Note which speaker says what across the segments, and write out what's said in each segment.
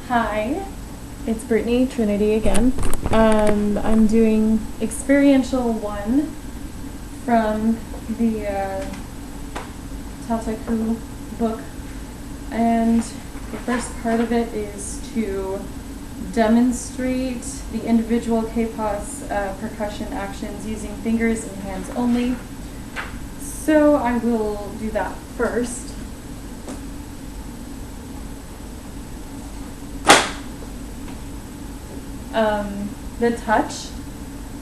Speaker 1: Hi, it's Brittany, Trinity again. I'm doing Experiential 1 from the Tataku book, and the first part of it is to demonstrate the individual K-pos percussion actions using fingers and hands only. So I will do that first. The touch.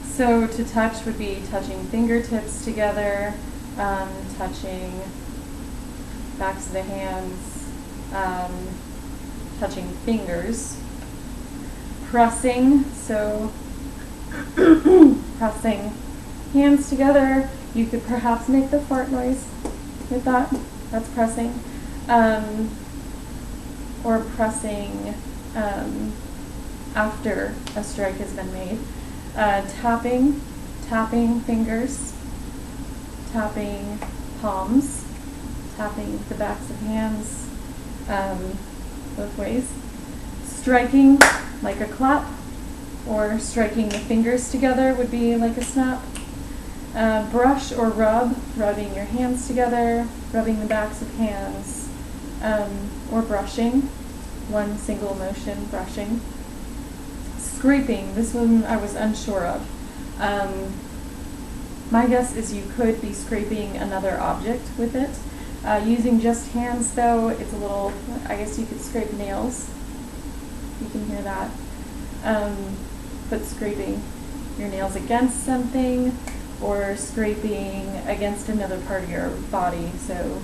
Speaker 1: So to touch would be touching fingertips together, touching backs of the hands, touching fingers. Pressing, so pressing hands together. You could perhaps make the fart noise with that. That's pressing. Or pressing after a strike has been made. Tapping fingers, tapping palms, tapping the backs of hands both ways. Striking like a clap, or striking the fingers together would be like a snap. Brush or rub, rubbing your hands together, rubbing the backs of hands, or brushing, one single motion, brushing. Scraping, this one I was unsure of. My guess is you could be scraping another object with it. Using just hands though, it's a little, I guess you could scrape nails. You can hear that. But scraping your nails against something, or scraping against another part of your body, so,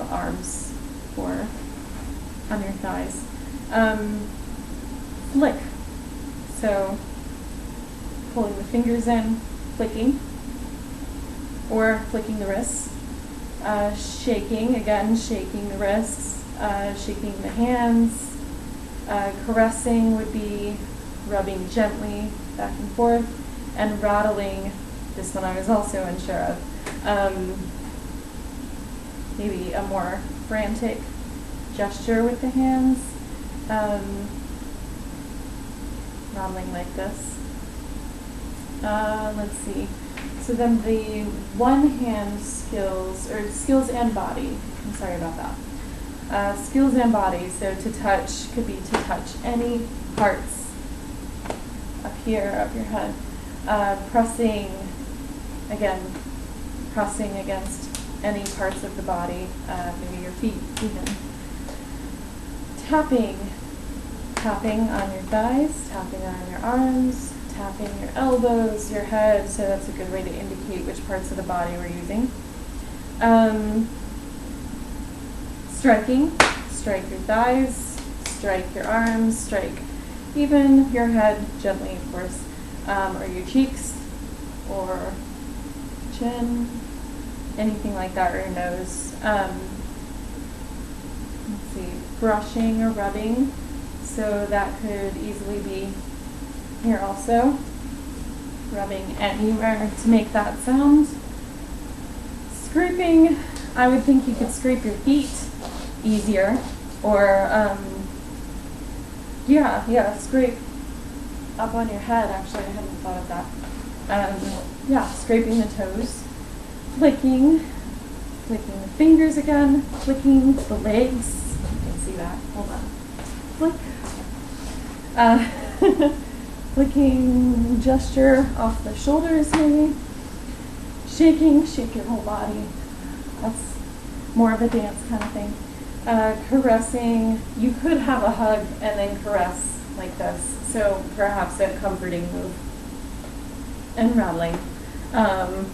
Speaker 1: arms or on your thighs. Flick. So, pulling the fingers in, flicking, or flicking the wrists. Shaking, again, shaking the wrists, shaking the hands. Caressing would be rubbing gently back and forth, and rattling, this one I was also unsure of. Maybe a more frantic gesture with the hands. Rattling like this. Let's see. So then the one-hand skills, or skills and body. I'm sorry about that. Skills and body. So to touch could be to touch any parts up here, up your head. Pressing, again, pressing against any parts of the body, maybe your feet even. Tapping on your thighs, tapping on your arms, tapping your elbows, your head, so that's a good way to indicate which parts of the body we're using. Striking, strike your thighs, strike your arms, strike even your head gently, of course, or your cheeks, or chin, anything like that, or your nose. Let's see, brushing or rubbing. So that could easily be here also, rubbing anywhere to make that sound. Scraping, I would think you could scrape your feet easier, or scrape up on your head. Actually, I hadn't thought of that. Scraping the toes, flicking the fingers again, flicking the legs. You can see that. Hold on. Flick. Flicking gesture off the shoulders, maybe. Shaking, shake your whole body. That's more of a dance kind of thing. Caressing, you could have a hug and then caress like this. So perhaps a comforting move. And rattling. I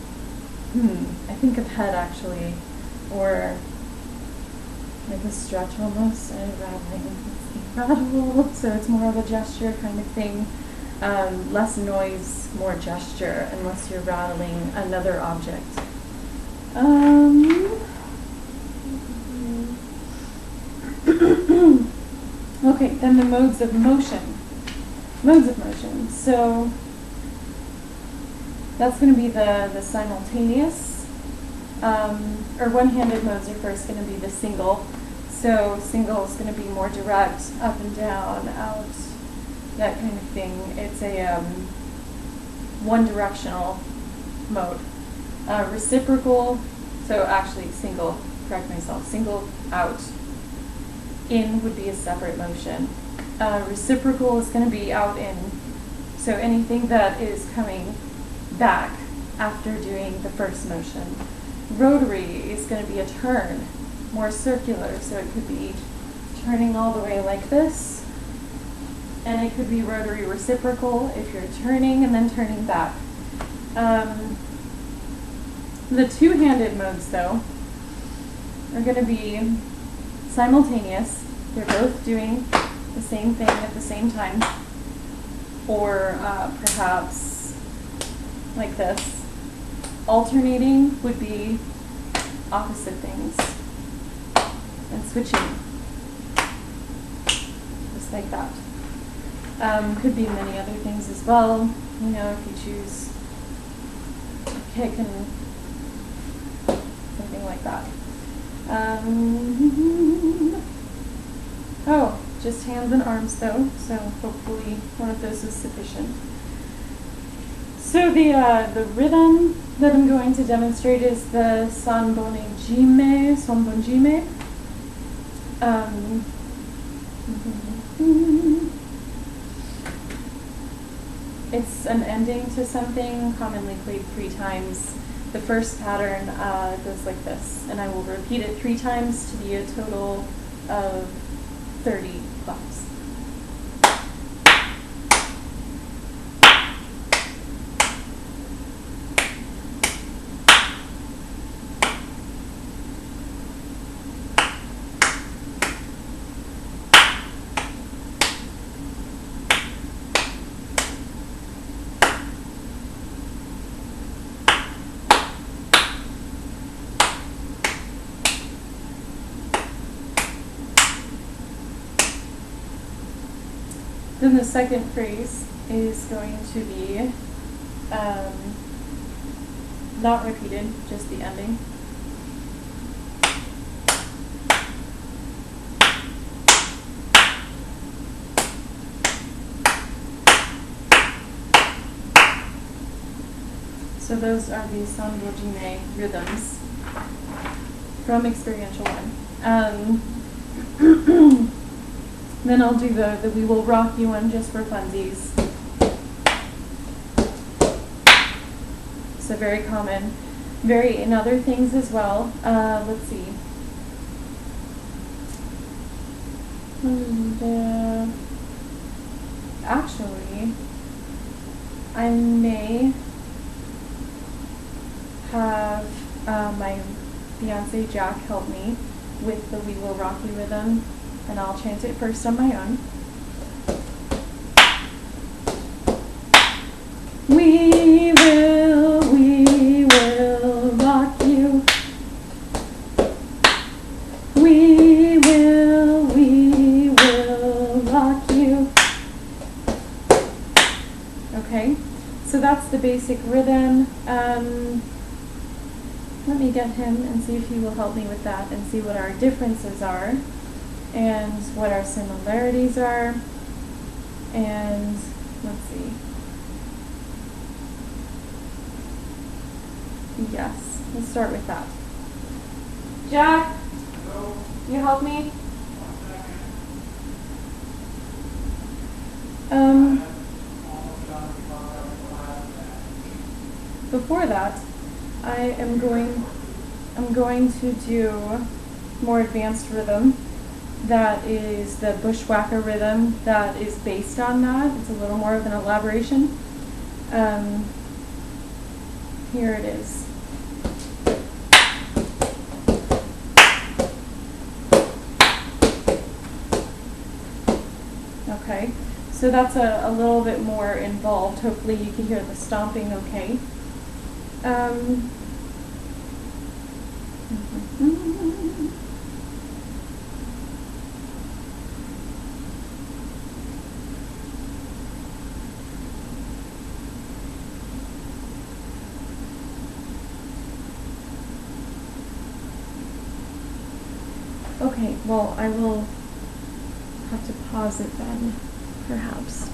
Speaker 1: think of head actually, or like a stretch almost, and rattling. Rattle, so it's more of a gesture kind of thing. Less noise, more gesture, unless you're rattling another object. Okay, then the modes of motion. So that's going to be the simultaneous, or one-handed modes are first going to be the single So single is going to be more direct, up and down, out, that kind of thing. It's a one-directional mode. Reciprocal, so actually single, correct myself, single, out. In would be a separate motion. Reciprocal is going to be out, in. So anything that is coming back after doing the first motion. Rotary is going to be a turn, more circular, so it could be turning all the way like this, and it could be rotary reciprocal if you're turning and then turning back. The two-handed modes, though, are going to be simultaneous. They're both doing the same thing at the same time, or perhaps like this. Alternating would be opposite things, and switching, just like that. Could be many other things as well, you know, if you choose kick and something like that. Oh, just hands and arms though, so hopefully one of those is sufficient. So the rhythm that I'm going to demonstrate is the sanbonjime. It's an ending to something commonly played 3 times. The first pattern goes like this, and I will repeat it 3 times to be a total of 30 claps. Then the second phrase is going to be not repeated, just the ending. So those are the sanbonjime rhythms from Experiential 1. Then I'll do the We Will Rock You one just for funsies. So very common. In other things as well. Let's see. And, actually, I may have my fiance Jack help me with the We Will Rock You rhythm, and I'll chant it first on my own. We will rock you. We will rock you. Okay, so that's the basic rhythm. Let me get him and see if he will help me with that and see what our differences are and what our similarities are. And let's see. Yes, let's start with that. Jack, hello. You help me? Before that, I'm going to do more advanced rhythm. That is the bushwhacker rhythm that is based on that. It's a little more of an elaboration. Here it is. Okay, so that's a little bit more involved. Hopefully you can hear the stomping okay. Okay, well, I will have to pause it then, perhaps.